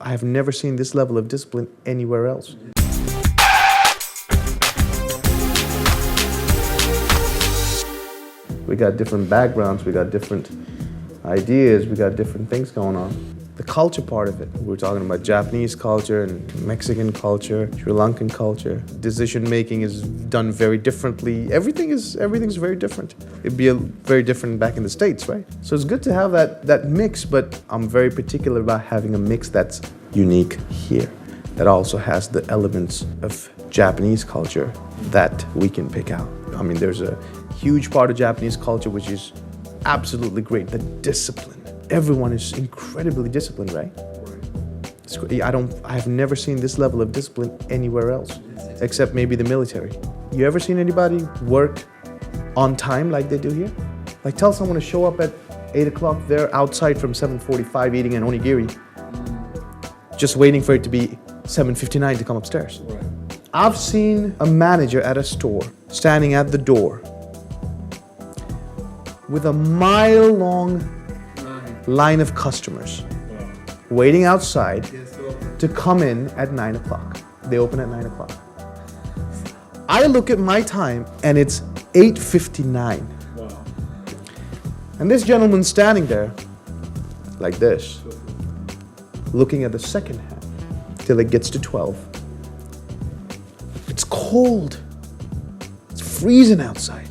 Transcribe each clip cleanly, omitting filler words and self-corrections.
have never seen this level of discipline anywhere else. We got different backgrounds, we got different ideas, we got different things going on. The culture part of it, we're talking about Japanese culture and Mexican culture, Sri Lankan culture. Decision making is done very differently. Everything's very different. It'd be very different back in the States, right? So it's good to have that mix, but I'm very particular about having a mix that's unique here, that also has the elements of Japanese culture that we can pick out. I mean, there's a huge part of Japanese culture which is absolutely great, the discipline. Everyone is incredibly disciplined, right? I have never seen this level of discipline anywhere else, except maybe the military. You ever seen anybody work on time like they do here? Like, tell someone to show up at 8 o'clock, they're outside from 7:45 eating an onigiri, just waiting for it to be 7:59 to come upstairs. Right. I've seen a manager at a store standing at the door with a mile-long line of customers waiting outside to come in at 9 o'clock. They open at 9 o'clock. I look at my time and it's 8:59. Wow. And this gentleman's standing there like this, looking at the second half till it gets to 12. It's cold. It's freezing outside.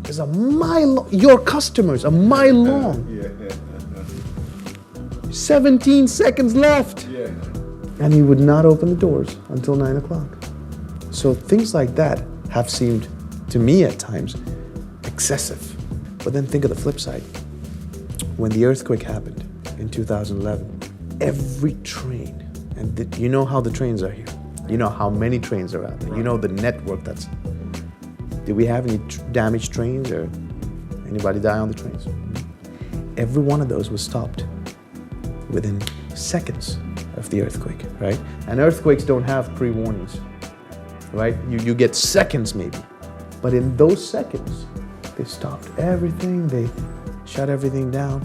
There's a mile, your customers, a mile long. 17 seconds left. Yeah. And he would not open the doors until 9 o'clock. So things like that have seemed, to me at times, excessive. But then think of the flip side. When the earthquake happened in 2011, every train, and you know how the trains are here. You know how many trains are out there. You know the network that's... Did we have any damaged trains or anybody die on the trains? Every one of those was stopped within seconds of the earthquake, right? And earthquakes don't have pre-warnings, right? You get seconds maybe. But in those seconds, they stopped everything, they shut everything down.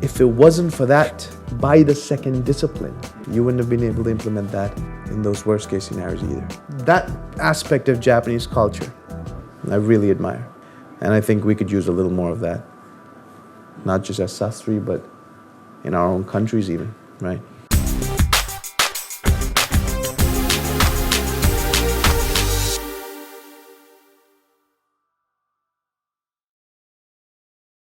If it wasn't for that by-the-second discipline, you wouldn't have been able to implement that in those worst-case scenarios either. That aspect of Japanese culture, I really admire. And I think we could use a little more of that. Not just as sastri, but in our own countries even, right?